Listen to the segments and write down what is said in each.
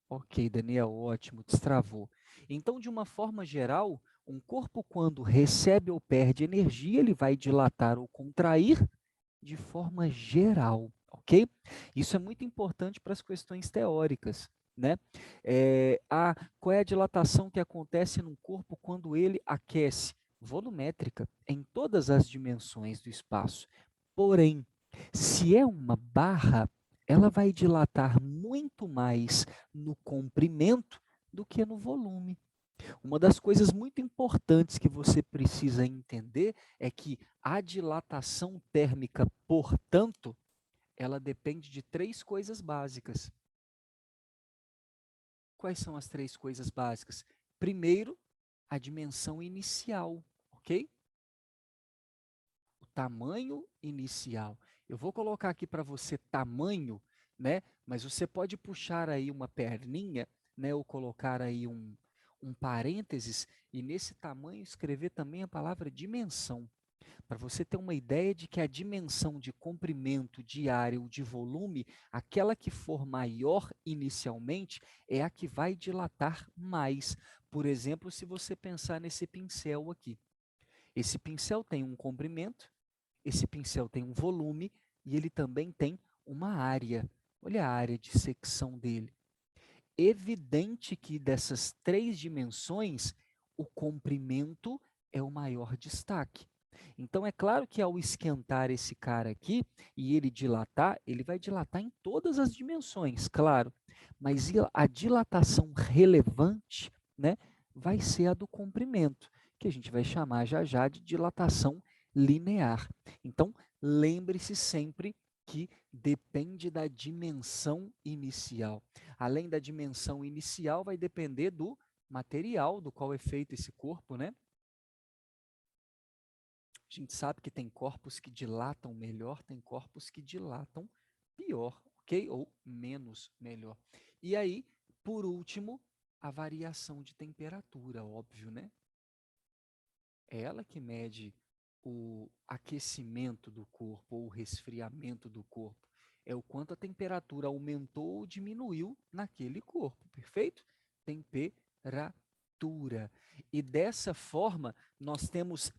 Ok, Daniel, ótimo, destravou. Então, de uma forma geral, um corpo, quando recebe ou perde energia, ele vai dilatar ou contrair de forma geral, ok? Isso é muito importante para as questões teóricas, né? Qual é a dilatação que acontece no corpo quando ele aquece? Volumétrica, em todas as dimensões do espaço. Porém, se é uma barra, ela vai dilatar muito mais no comprimento do que no volume. Uma das coisas muito importantes que você precisa entender é que a dilatação térmica, portanto, ela depende de três coisas básicas. Quais são as três coisas básicas? Primeiro, a dimensão inicial, ok? O tamanho inicial. Eu vou colocar aqui para você tamanho, né? Mas você pode puxar aí uma perninha, né? Ou colocar aí um parênteses e nesse tamanho escrever também a palavra dimensão. Para você ter uma ideia de que a dimensão de comprimento, de área ou de volume, aquela que for maior inicialmente, é a que vai dilatar mais. Por exemplo, se você pensar nesse pincel aqui. Esse pincel tem um comprimento, esse pincel tem um volume e ele também tem uma área. Olha a área de secção dele. Evidente que dessas três dimensões, o comprimento é o maior destaque. Então, é claro que ao esquentar esse cara aqui e ele dilatar, ele vai dilatar em todas as dimensões, claro. Mas a dilatação relevante, né, vai ser a do comprimento, que a gente vai chamar já já de dilatação linear. Então, lembre-se sempre que depende da dimensão inicial. Além da dimensão inicial, vai depender do material do qual é feito esse corpo, né? A gente sabe que tem corpos que dilatam melhor, tem corpos que dilatam pior, ok? Ou menos melhor. E aí, por último, a variação de temperatura, óbvio, né? É ela que mede o aquecimento do corpo ou o resfriamento do corpo. É o quanto a temperatura aumentou ou diminuiu naquele corpo, perfeito? Temperatura. E dessa forma, nós temos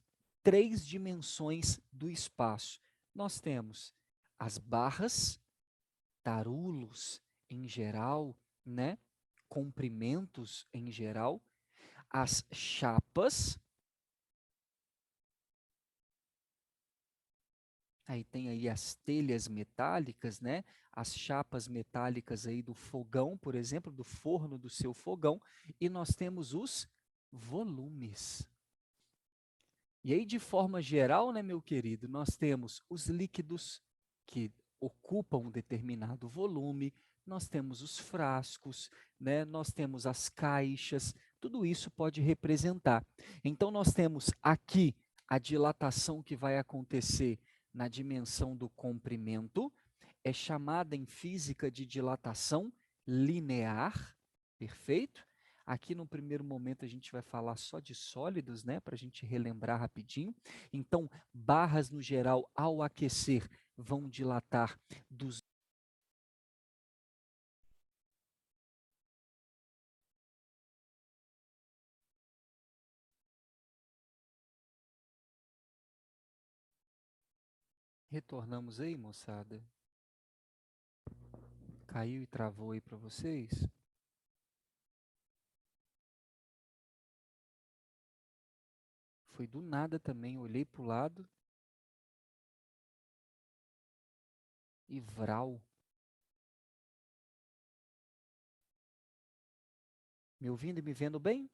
três dimensões do espaço. Nós temos as barras, tarulos em geral, né? Comprimentos em geral, as chapas. Aí tem aí as telhas metálicas, né? As chapas metálicas aí do fogão, por exemplo, do forno do seu fogão, e nós temos os volumes. E aí, de forma geral, né, meu querido, nós temos os líquidos que ocupam um determinado volume, nós temos os frascos, né, nós temos as caixas, tudo isso pode representar. Então, nós temos aqui a dilatação que vai acontecer na dimensão do comprimento, é chamada em física de dilatação linear, perfeito? Aqui no primeiro momento a gente vai falar só de sólidos, né, para a gente relembrar rapidinho. Então, barras no geral, ao aquecer, vão dilatar dos. Retornamos aí, moçada? Caiu e travou aí para vocês? Foi do nada também, olhei para o lado e vral. Me ouvindo e me vendo bem?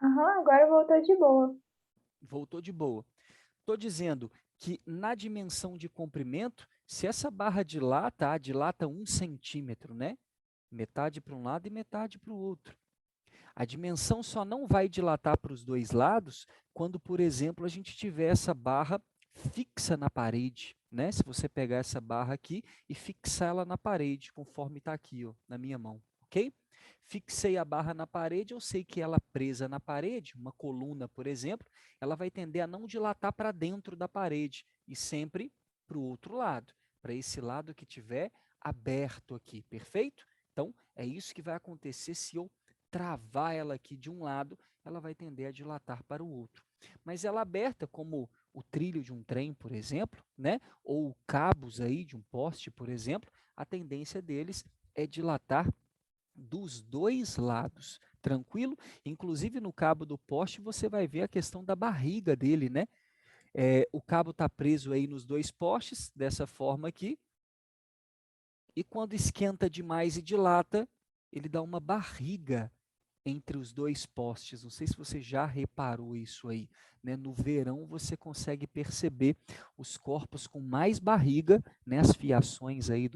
Aham, agora voltou de boa. Voltou de boa. Estou dizendo que na dimensão de comprimento, se essa barra dilata, dilata 1 centímetro, né? Metade para um lado e metade para o outro. A dimensão só não vai dilatar para os dois lados quando, por exemplo, a gente tiver essa barra fixa na parede, né? Se você pegar essa barra aqui e fixar ela na parede, conforme está aqui, ó, na minha mão, ok? Fixei a barra na parede, eu sei que ela presa na parede, uma coluna, por exemplo, ela vai tender a não dilatar para dentro da parede e sempre para o outro lado, para esse lado que tiver aberto aqui, perfeito? Então, é isso que vai acontecer se eu travar ela aqui de um lado, ela vai tender a dilatar para o outro. Mas ela aberta, como o trilho de um trem, por exemplo, né? Ou cabos aí de um poste, por exemplo, a tendência deles é dilatar dos dois lados, tranquilo? Inclusive no cabo do poste você vai ver a questão da barriga dele, né? O cabo está preso aí nos dois postes, dessa forma aqui, e quando esquenta demais e dilata, ele dá uma barriga entre os dois postes. Não sei se você já reparou isso aí, né? No verão você consegue perceber os corpos com mais barriga, né? As fiações aí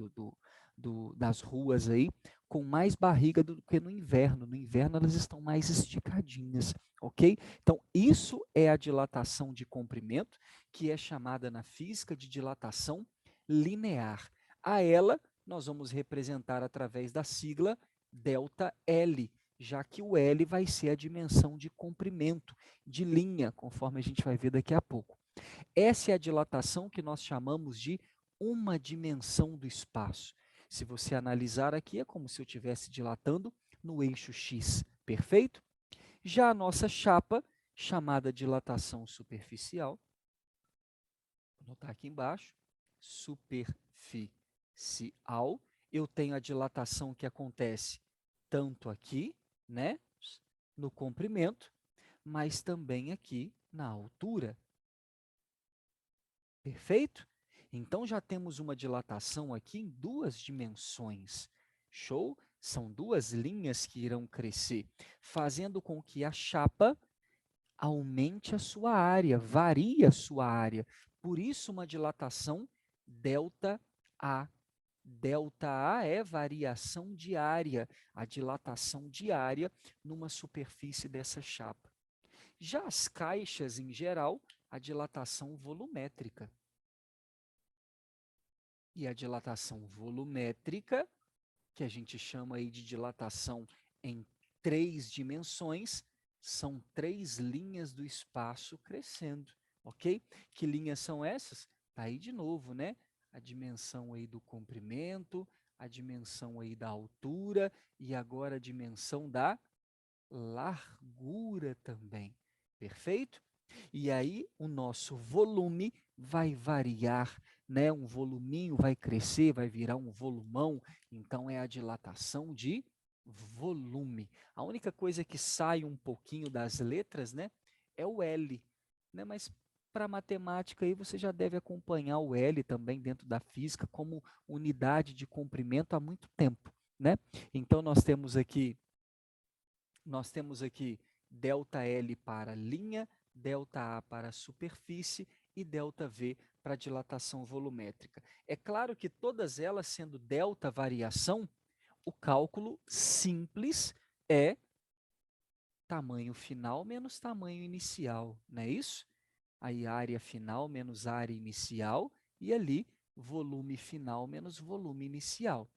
das ruas aí, com mais barriga do que no inverno. No inverno elas estão mais esticadinhas, ok? Então isso é a dilatação de comprimento, que é chamada na física de dilatação linear. A ela nós vamos representar através da sigla ΔL, já que o L vai ser a dimensão de comprimento, de linha, conforme a gente vai ver daqui a pouco. Essa é a dilatação que nós chamamos de uma dimensão do espaço. Se você analisar aqui, é como se eu estivesse dilatando no eixo X, perfeito? Já a nossa chapa, chamada dilatação superficial, vou anotar aqui embaixo, superficial, eu tenho a dilatação que acontece tanto aqui, né, no comprimento, mas também aqui na altura. Perfeito? Então já temos uma dilatação aqui em duas dimensões. Show? São duas linhas que irão crescer, fazendo com que a chapa aumente a sua área, varie a sua área. Por isso, uma dilatação delta A. Delta A é variação de área, a dilatação diária numa superfície dessa chapa. Já as caixas, em geral, a dilatação volumétrica. E a dilatação volumétrica, que a gente chama aí de dilatação em três dimensões, são três linhas do espaço crescendo, ok? Que linhas são essas? Tá aí de novo, né? A dimensão aí do comprimento, a dimensão aí da altura e agora a dimensão da largura também, perfeito? E aí o nosso volume vai variar, né? Um voluminho vai crescer, vai virar um volumão, então é a dilatação de volume. A única coisa que sai um pouquinho das letras, né, é o L, né? Mas para matemática aí você já deve acompanhar o L também dentro da física como unidade de comprimento há muito tempo, né? Então nós temos aqui ΔL para linha, ΔA para superfície e ΔV para dilatação volumétrica. É claro que todas elas sendo delta variação, o cálculo simples é tamanho final menos tamanho inicial, não é isso? Aí área final menos área inicial e ali volume final menos volume inicial.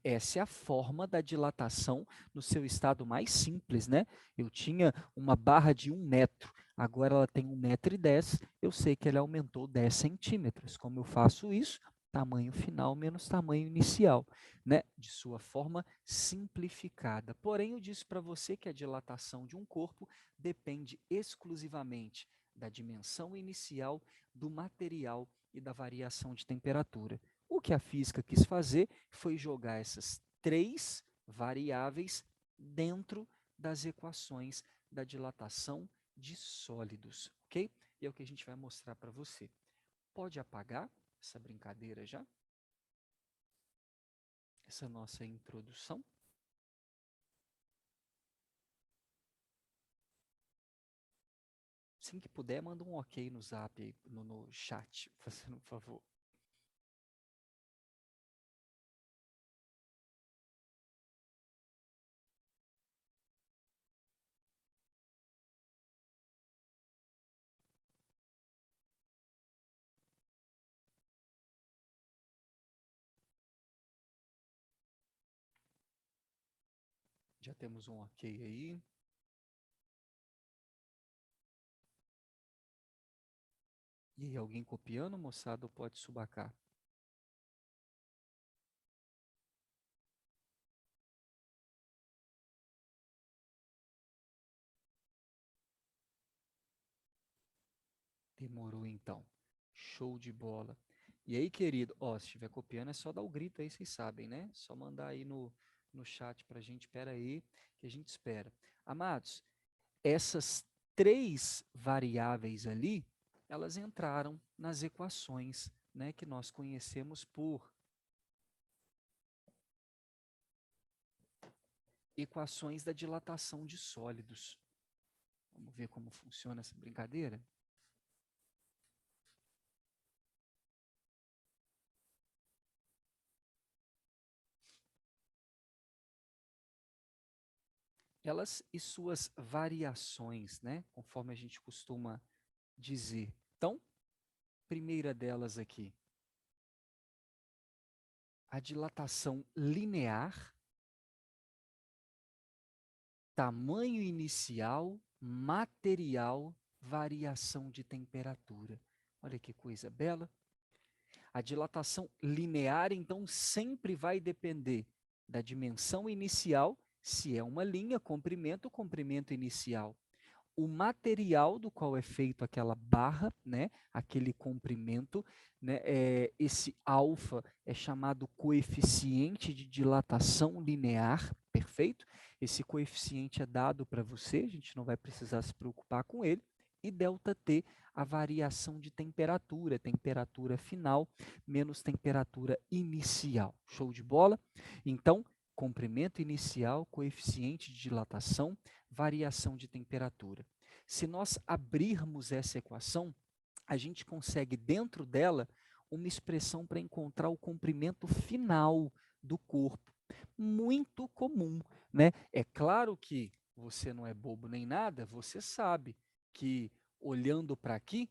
Essa é a forma da dilatação no seu estado mais simples, né? Eu tinha uma barra de 1 metro, agora ela tem 1,10 m, eu sei que ela aumentou 10 centímetros. Como eu faço isso? Tamanho final menos tamanho inicial, né? De sua forma simplificada. Porém, eu disse para você que a dilatação de um corpo depende exclusivamente da dimensão inicial, do material e da variação de temperatura. O que a física quis fazer foi jogar essas três variáveis dentro das equações da dilatação de sólidos, ok? E é o que a gente vai mostrar para você. Pode apagar essa brincadeira já? Essa nossa introdução. Assim que puder, manda um ok no zap, no chat, fazendo um favor. Já temos um ok aí. E aí, alguém copiando, moçada, ou pode subacar? Demorou então. Show de bola. E aí, querido, ó, se estiver copiando é só dar o grito aí, vocês sabem, né? Só mandar aí no chat pra gente, espera aí, que a gente espera. Amados, essas três variáveis ali, elas entraram nas equações, né, que nós conhecemos por equações da dilatação de sólidos. Vamos ver como funciona essa brincadeira? Elas e suas variações, né, conforme a gente costuma dizer. Então, primeira delas aqui, a dilatação linear, tamanho inicial, material, variação de temperatura. Olha que coisa bela. A dilatação linear, então, sempre vai depender da dimensão inicial, se é uma linha, comprimento, comprimento inicial. O material do qual é feito aquela barra, né, aquele comprimento, né, esse alfa é chamado coeficiente de dilatação linear, perfeito? Esse coeficiente é dado para você, a gente não vai precisar se preocupar com ele. E ΔT, a variação de temperatura, temperatura final menos temperatura inicial. Show de bola? Então, comprimento inicial, coeficiente de dilatação, variação de temperatura. Se nós abrirmos essa equação, a gente consegue dentro dela uma expressão para encontrar o comprimento final do corpo. Muito comum, né? É claro que você não é bobo nem nada, você sabe que olhando para aqui,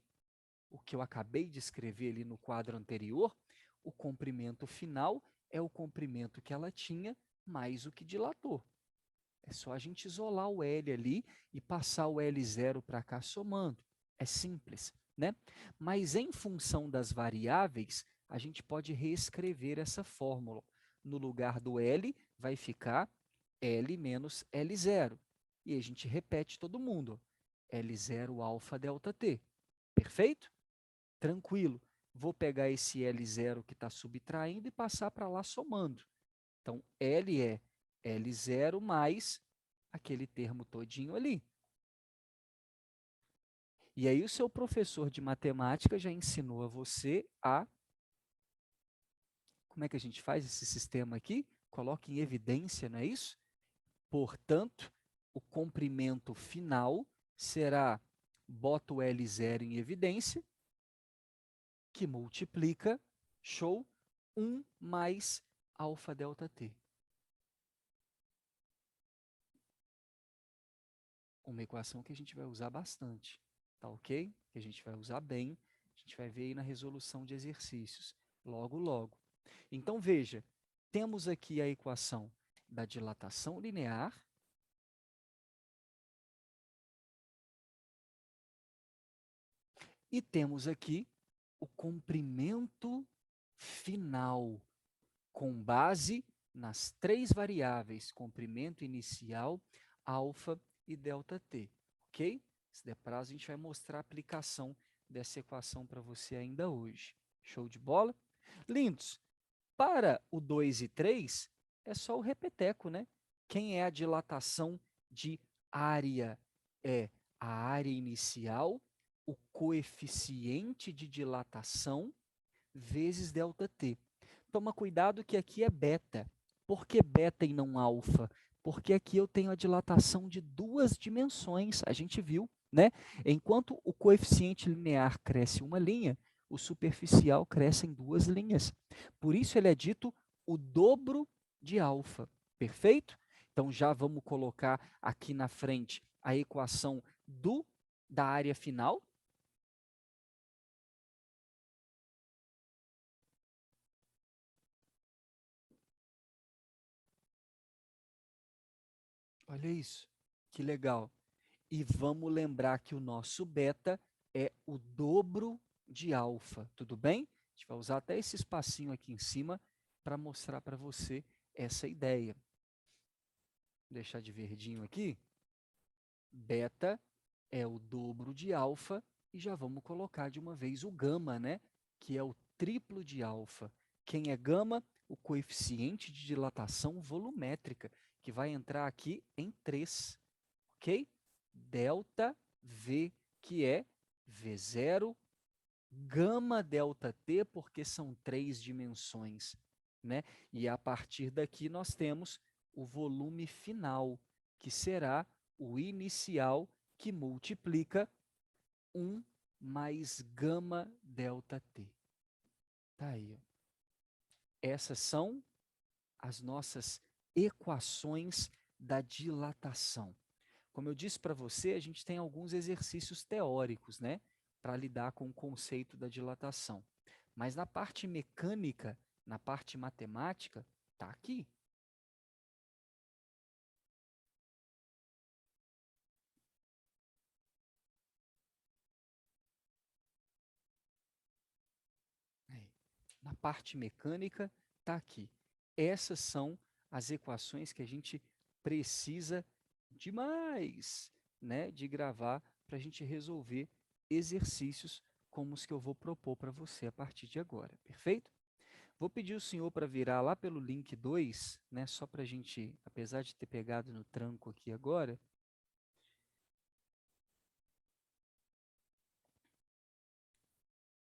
o que eu acabei de escrever ali no quadro anterior, o comprimento final é o comprimento que ela tinha mais o que dilatou. É só a gente isolar o L ali e passar o L0 para cá somando. É simples, né? Mas em função das variáveis, a gente pode reescrever essa fórmula. No lugar do L, vai ficar L menos L0. E a gente repete todo mundo. L0 alfa delta T. Perfeito? Tranquilo. Vou pegar esse L0 que está subtraindo e passar para lá somando. Então, L é L0 mais aquele termo todinho ali. E aí o seu professor de matemática já ensinou a você a... Como é que a gente faz esse sistema aqui? Coloca em evidência, não é isso? Portanto, o comprimento final será, bota o L0 em evidência, que multiplica, show, 1 mais alfa delta T. Uma equação que a gente vai usar bastante, tá ok? Que a gente vai usar bem, a gente vai ver aí na resolução de exercícios, logo, logo. Então, veja, temos aqui a equação da dilatação linear, e temos aqui o comprimento final, com base nas três variáveis, comprimento inicial, alfa e ΔT, ok? Se der prazo, a gente vai mostrar a aplicação dessa equação para você ainda hoje. Show de bola? Lindos, para o 2 e 3, é só o repeteco, né? Quem é a dilatação de área? É a área inicial, o coeficiente de dilatação, vezes ΔT. Toma cuidado que aqui é beta. Por que beta e não alfa? Porque aqui eu tenho a dilatação de duas dimensões, a gente viu, né? Enquanto o coeficiente linear cresce uma linha, o superficial cresce em duas linhas. Por isso ele é dito o dobro de alfa, perfeito? Então já vamos colocar aqui na frente a equação da área final. Olha isso, que legal. E vamos lembrar que o nosso beta é o dobro de alfa, tudo bem? A gente vai usar até esse espacinho aqui em cima para mostrar para você essa ideia. Vou deixar de verdinho aqui. Beta é o dobro de alfa E já vamos colocar de uma vez o gama, né? Que é o triplo de alfa. Quem é gama? O coeficiente de dilatação volumétrica, que vai entrar aqui em 3, ok? Delta V, que é V0, gama delta T, porque são 3 dimensões, né? E a partir daqui nós temos o volume final, que será o inicial, que multiplica 1 mais gama delta T. Tá aí. Ó. Essas são as nossas equações da dilatação. Como eu disse para você, a gente tem alguns exercícios teóricos, né, para lidar com o conceito da dilatação. Mas na parte mecânica, na parte matemática, está aqui. Na parte mecânica, está aqui. Essas são as equações que a gente precisa demais, né, de gravar para a gente resolver exercícios como os que eu vou propor para você a partir de agora, perfeito? Vou pedir o senhor para virar lá pelo link 2, né, só para a gente, apesar de ter pegado no tranco aqui agora,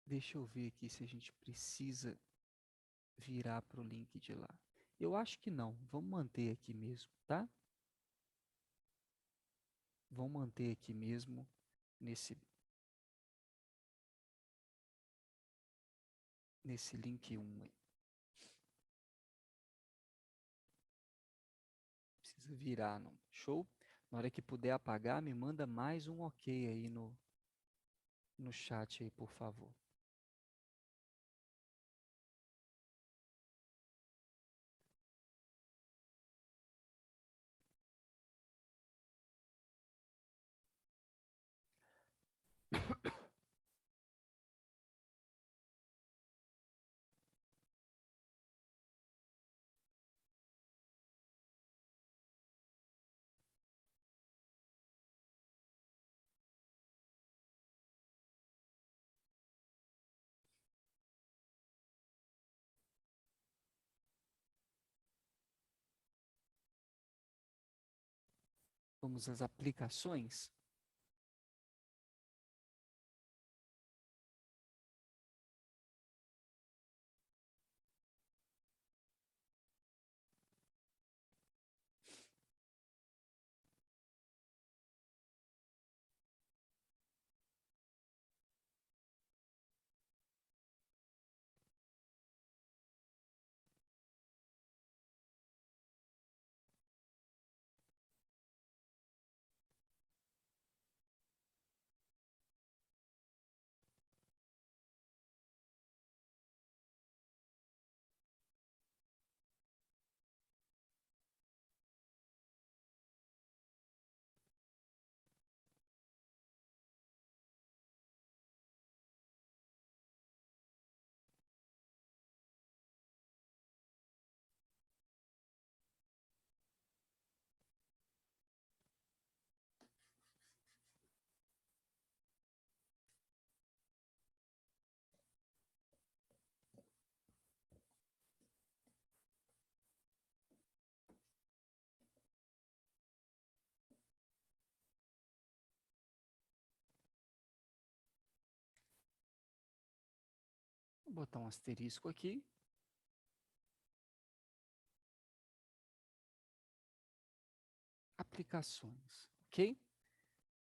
deixa eu ver aqui se a gente precisa virar para o link de lá. Eu acho que não, vamos manter aqui mesmo, tá? Vamos manter aqui mesmo nesse link 1 aí. Precisa virar, não. Show? Na hora que puder apagar, me manda mais um ok aí no chat aí, por favor. Vamos às aplicações. Vou botar um asterisco aqui. Aplicações, ok?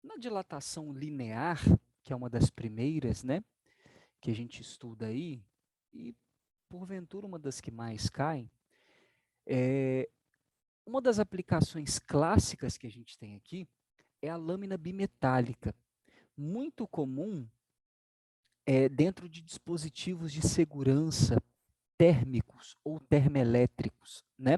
Na dilatação linear, que é uma das primeiras, né, que a gente estuda aí, e porventura uma das que mais caem, uma das aplicações clássicas que a gente tem aqui é a lâmina bimetálica, muito comum dentro de dispositivos de segurança térmicos ou termoelétricos, né?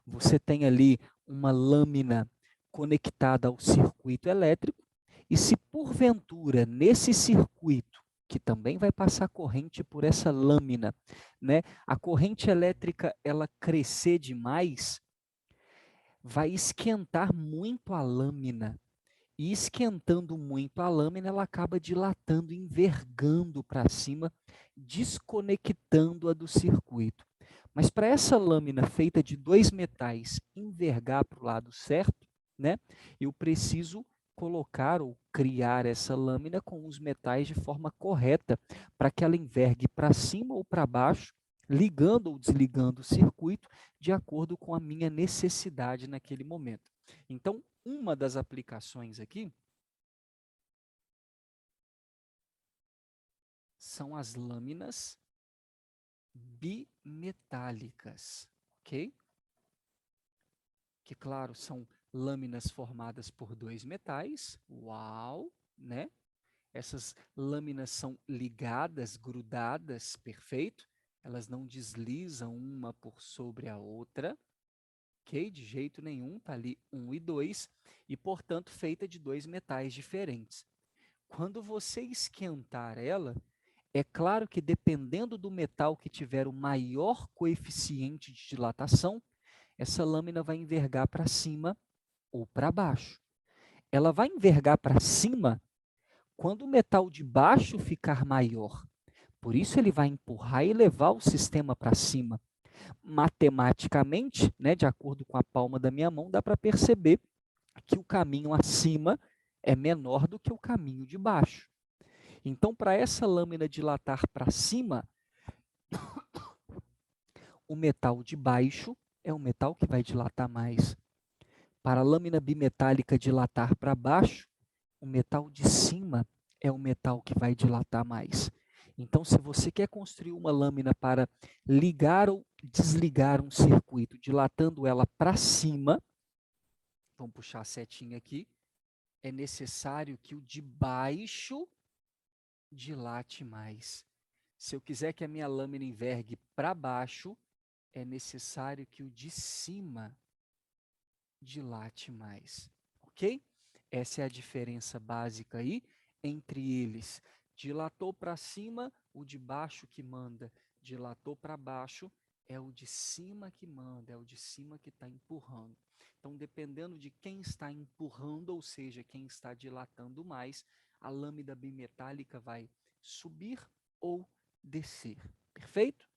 Você tem ali uma lâmina conectada ao circuito elétrico e se porventura nesse circuito, que também vai passar corrente por essa lâmina, né? A corrente elétrica ela crescer demais, vai esquentar muito a lâmina E esquentando muito a lâmina, ela acaba dilatando, envergando para cima, desconectando-a do circuito. Mas para essa lâmina feita de dois metais envergar para o lado certo, né, eu preciso colocar ou criar essa lâmina com os metais de forma correta, para que ela envergue para cima ou para baixo, ligando ou desligando o circuito, de acordo com a minha necessidade naquele momento. Então, uma das aplicações aqui são as lâminas bimetálicas, ok? Que, claro, são lâminas formadas por dois metais, uau, né? Essas lâminas são ligadas, grudadas, perfeito? Elas não deslizam uma por sobre a outra, ok? De jeito nenhum, tá ali 1 e 2, e, portanto, feita de dois metais diferentes. Quando você esquentar ela, é claro que dependendo do metal que tiver o maior coeficiente de dilatação, essa lâmina vai envergar para cima ou para baixo. Ela vai envergar para cima quando o metal de baixo ficar maior. Por isso ele vai empurrar e levar o sistema para cima. Matematicamente, né, de acordo com a palma da minha mão, dá para perceber que o caminho acima é menor do que o caminho de baixo. Então, para essa lâmina dilatar para cima, o metal de baixo é o metal que vai dilatar mais. Para a lâmina bimetálica dilatar para baixo, o metal de cima é o metal que vai dilatar mais. Então, se você quer construir uma lâmina para ligar ou desligar um circuito, dilatando ela para cima, vamos puxar a setinha aqui, é necessário que o de baixo dilate mais. Se eu quiser que a minha lâmina envergue para baixo, é necessário que o de cima dilate mais, ok? Essa é a diferença básica aí entre eles. Dilatou para cima, o de baixo que manda. Dilatou para baixo, é o de cima que manda, é o de cima que está empurrando. Então, dependendo de quem está empurrando, ou seja, quem está dilatando mais, a lâmina bimetálica vai subir ou descer. Perfeito?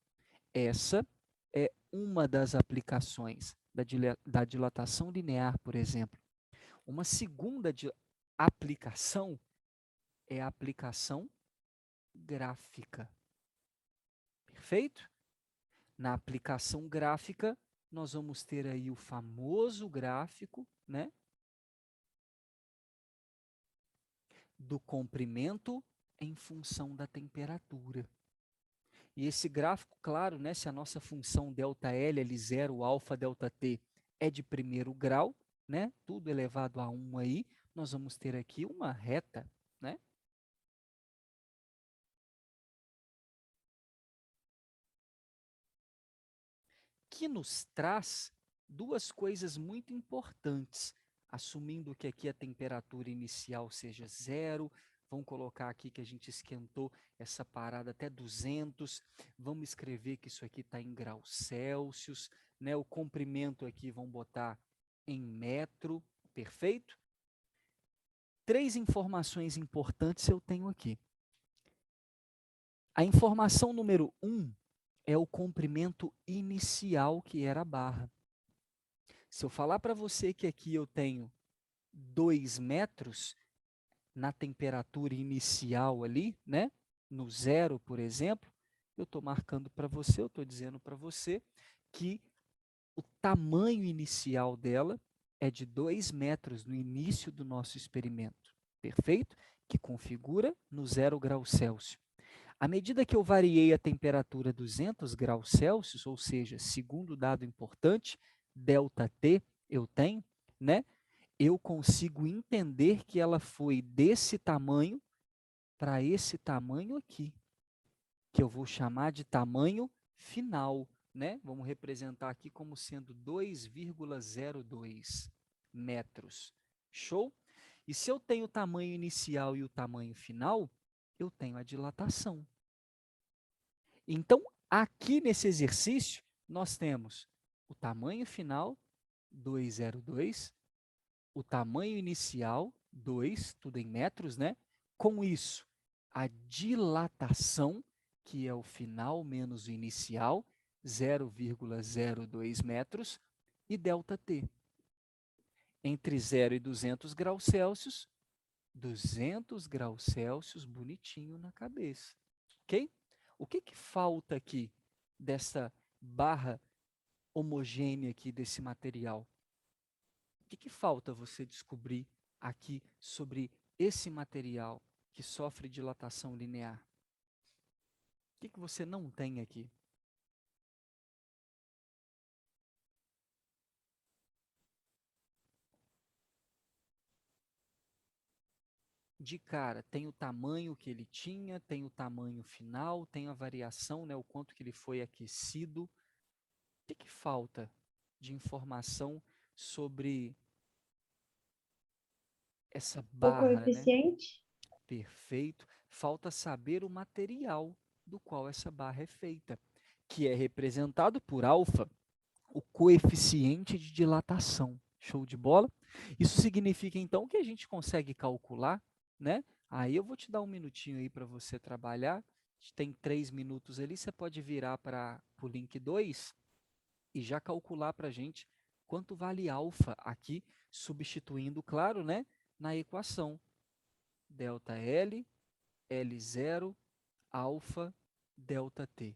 Essa é uma das aplicações da dilatação linear, por exemplo. Uma segunda aplicação é a aplicação gráfica. Perfeito? Na aplicação gráfica, nós vamos ter aí o famoso gráfico, né, do comprimento em função da temperatura. E esse gráfico, claro, né, se a nossa função ΔL, L0, alfa, ΔT é de primeiro grau, né, tudo elevado a 1 aí, nós vamos ter aqui uma reta, né? Que nos traz duas coisas muito importantes, assumindo que aqui a temperatura inicial seja 0, vamos colocar aqui que a gente esquentou essa parada até 200, vamos escrever que isso aqui está em graus Celsius, né? O comprimento aqui vamos botar em metro, perfeito? 3 informações importantes eu tenho aqui. A informação número 1 é o comprimento inicial, que era a barra. Se eu falar para você que aqui eu tenho 2 metros na temperatura inicial ali, né? No 0, por exemplo, eu estou marcando para você, eu estou dizendo para você que o tamanho inicial dela é de 2 metros no início do nosso experimento, perfeito? Que configura no 0 graus Celsius. À medida que eu variei a temperatura 200 graus Celsius, ou seja, segundo dado importante, ΔT eu tenho, né? Eu consigo entender que ela foi desse tamanho para esse tamanho aqui, que eu vou chamar de tamanho final, né? Vamos representar aqui como sendo 2,02 metros. Show? E se eu tenho o tamanho inicial e o tamanho final, eu tenho a dilatação. Então, aqui nesse exercício, nós temos o tamanho final, 2,02, o tamanho inicial, 2, tudo em metros, né? Com isso, a dilatação, que é o final menos o inicial, 0,02 metros, e ΔT. Entre 0 e 200 graus Celsius, 200 graus Celsius, bonitinho na cabeça. Ok? O que que falta aqui dessa barra homogênea aqui desse material? O que que falta você descobrir aqui sobre esse material que sofre dilatação linear? O que que você não tem aqui? De cara, tem o tamanho que ele tinha, tem o tamanho final, tem a variação, né, o quanto que ele foi aquecido. O que que falta de informação sobre essa O barra, né? coeficiente? Perfeito. Falta saber o material do qual essa barra é feita, que é representado por alfa, o coeficiente de dilatação. Show de bola? Isso significa, então, que a gente consegue calcular, né? Aí eu vou te dar um minutinho aí para você trabalhar. A gente tem 3 minutos ali, você pode virar para o link 2 e já calcular para a gente quanto vale alfa aqui, substituindo, claro, né, na equação. Delta L, L0, alfa, delta T.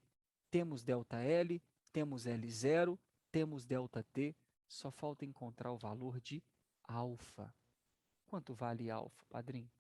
Temos delta L, temos L0, temos delta T, só falta encontrar o valor de alfa. Quanto vale alfa, padrinho?